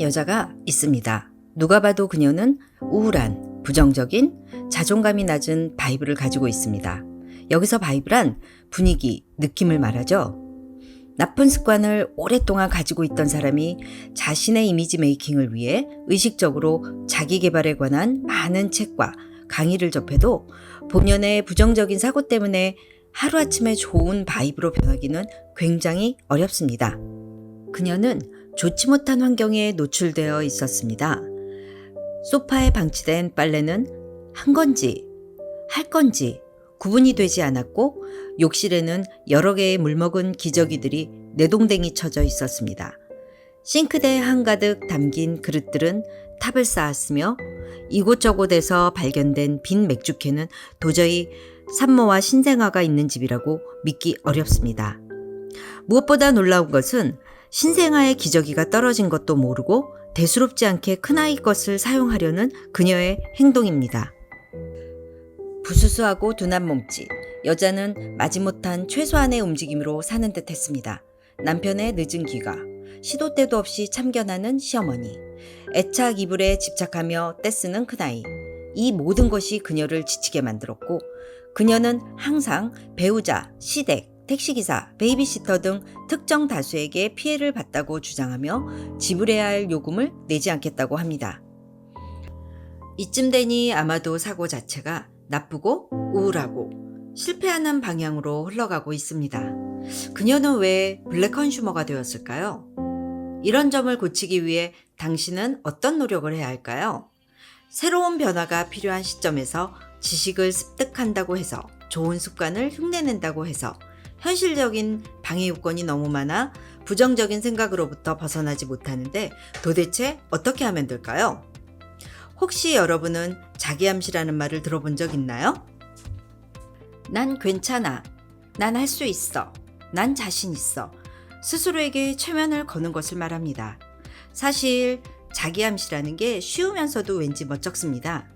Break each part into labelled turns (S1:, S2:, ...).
S1: 여자가 있습니다. 누가 봐도 그녀는 우울한, 부정적인, 자존감이 낮은 바이브를 가지고 있습니다. 여기서 바이브란 분위기, 느낌을 말하죠. 나쁜 습관을 오랫동안 가지고 있던 사람이 자신의 이미지 메이킹을 위해 의식적으로 자기 개발에 관한 많은 책과 강의를 접해도 본연의 부정적인 사고 때문에 하루아침에 좋은 바이브로 변하기는 굉장히 어렵습니다. 그녀는 좋지 못한 환경에 노출되어 있었습니다. 소파에 방치된 빨래는 한 건지 할 건지 구분이 되지 않았고 욕실에는 여러 개의 물먹은 기저귀들이 내동댕이 쳐져 있었습니다. 싱크대에 한가득 담긴 그릇들은 탑을 쌓았으며 이곳저곳에서 발견된 빈 맥주캔은 도저히 산모와 신생아가 있는 집이라고 믿기 어렵습니다. 무엇보다 놀라운 것은 신생아의 기저귀가 떨어진 것도 모르고 대수롭지 않게 큰아이 것을 사용하려는 그녀의 행동입니다. 부수수하고 둔한 몸짓, 여자는 마지못한 최소한의 움직임으로 사는 듯 했습니다. 남편의 늦은 귀가, 시도 때도 없이 참견하는 시어머니, 애착 이불에 집착하며 떼쓰는 큰아이, 이 모든 것이 그녀를 지치게 만들었고 그녀는 항상 배우자, 시댁, 택시기사, 베이비시터 등 특정 다수에게 피해를 봤다고 주장하며 지불해야 할 요금을 내지 않겠다고 합니다. 이쯤 되니 아마도 사고 자체가 나쁘고 우울하고 실패하는 방향으로 흘러가고 있습니다. 그녀는 왜 블랙 컨슈머가 되었을까요? 이런 점을 고치기 위해 당신은 어떤 노력을 해야 할까요? 새로운 변화가 필요한 시점에서 지식을 습득한다고 해서 좋은 습관을 흉내낸다고 해서 현실적인 방해 요건이 너무 많아 부정적인 생각으로부터 벗어나지 못하는데 도대체 어떻게 하면 될까요? 혹시 여러분은 자기암시라는 말을 들어본 적 있나요? 난 괜찮아. 난 할 수 있어. 난 자신 있어. 스스로에게 최면을 거는 것을 말합니다. 사실 자기암시라는 게 쉬우면서도 왠지 멋쩍습니다.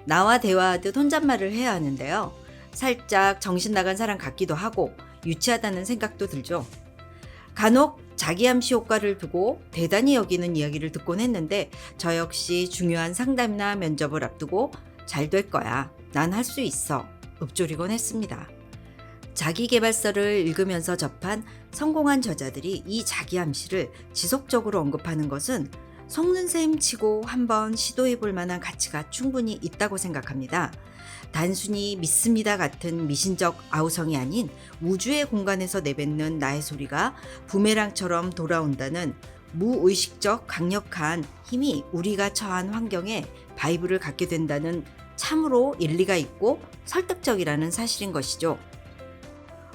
S1: 나와 대화하듯 혼잣말을 해야 하는데요. 살짝 정신 나간 사람 같기도 하고 유치하다는 생각도 들죠. 간혹 자기암시 효과를 두고 대단히 여기는 이야기를 듣곤 했는데 저 역시 중요한 상담이나 면접을 앞두고 잘 될 거야. 난 할 수 있어. 읊조리곤 했습니다. 자기계발서를 읽으면서 접한 성공한 저자들이 이 자기암시를 지속적으로 언급하는 것은 속는 셈 치고 한번 시도해 볼 만한 가치가 충분히 있다고 생각합니다. 단순히 믿습니다 같은 미신적 아우성이 아닌 우주의 공간에서 내뱉는 나의 소리가 부메랑처럼 돌아온다는 무의식적 강력한 힘이 우리가 처한 환경에 바이브를 갖게 된다는 참으로 일리가 있고 설득적이라는 사실인 것이죠.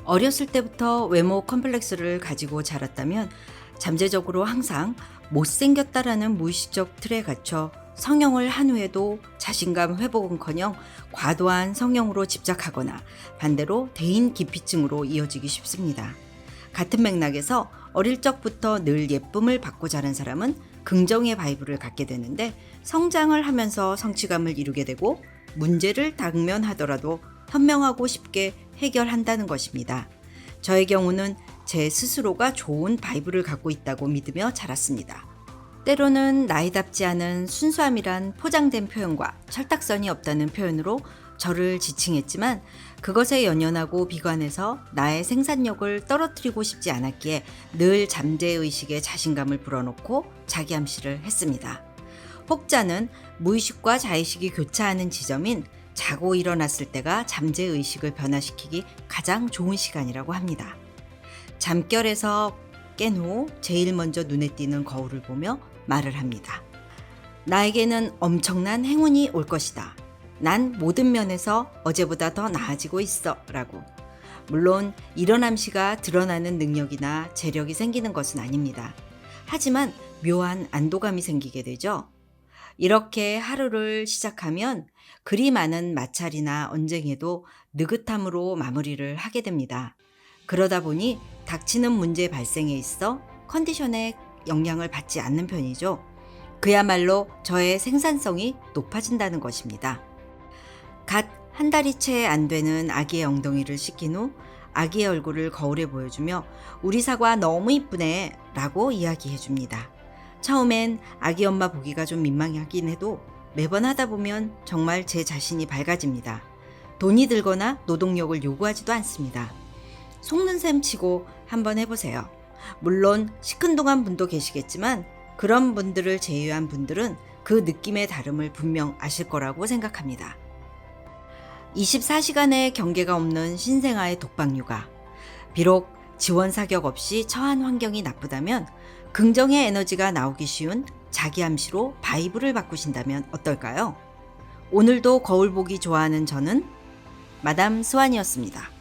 S1: 어렸을 때부터 외모 컴플렉스를 가지고 자랐다면 잠재적으로 항상 못생겼다라는 무의식적 틀에 갇혀 성형을 한 후에도 자신감 회복은커녕 과도한 성형으로 집착하거나 반대로 대인 기피증으로 이어지기 쉽습니다. 같은 맥락에서 어릴 적부터 늘 예쁨을 받고 자란 사람은 긍정의 바이브를 갖게 되는데 성장을 하면서 성취감을 이루게 되고 문제를 당면하더라도 현명하고 쉽게 해결한다는 것입니다. 저의 경우는 제 스스로가 좋은 바이브를 갖고 있다고 믿으며 자랐습니다. 때로는 나이답지 않은 순수함이란 포장된 표현과 철딱선이 없다는 표현으로 저를 지칭했지만 그것에 연연하고 비관해서 나의 생산력을 떨어뜨리고 싶지 않았기에 늘 잠재의식에 자신감을 불어넣고 자기암시를 했습니다. 혹자는 무의식과 자의식이 교차하는 지점인 자고 일어났을 때가 잠재의식을 변화시키기 가장 좋은 시간이라고 합니다. 잠결에서 깬 후 제일 먼저 눈에 띄는 거울을 보며 말을 합니다. 나에게는 엄청난 행운이 올 것이다. 난 모든 면에서 어제보다 더 나아지고 있어 라고. 물론 이런 암시가 드러나는 능력이나 재력이 생기는 것은 아닙니다. 하지만 묘한 안도감이 생기게 되죠. 이렇게 하루를 시작하면 그리 많은 마찰이나 언쟁에도 느긋함으로 마무리를 하게 됩니다. 그러다 보니 닥치는 문제 발생에 있어 컨디션에 영향을 받지 않는 편이죠. 그야말로 저의 생산성이 높아진다는 것입니다. 갓 한 달이 채 안 되는 아기의 엉덩이를 씻긴 후 아기의 얼굴을 거울에 보여주며 우리 사과 너무 이쁘네 라고 이야기해 줍니다. 처음엔 아기 엄마 보기가 좀 민망하긴 해도 매번 하다 보면 정말 제 자신이 밝아집니다. 돈이 들거나 노동력을 요구하지도 않습니다. 속는 셈 치고 한번 해보세요. 물론 시큰둥한 분도 계시겠지만 그런 분들을 제외한 분들은 그 느낌의 다름을 분명 아실 거라고 생각합니다. 24시간의 경계가 없는 신생아의 독박육아. 비록 지원 사격 없이 처한 환경이 나쁘다면 긍정의 에너지가 나오기 쉬운 자기 암시로 바이브를 바꾸신다면 어떨까요? 오늘도 거울 보기 좋아하는 저는 마담 스완이었습니다.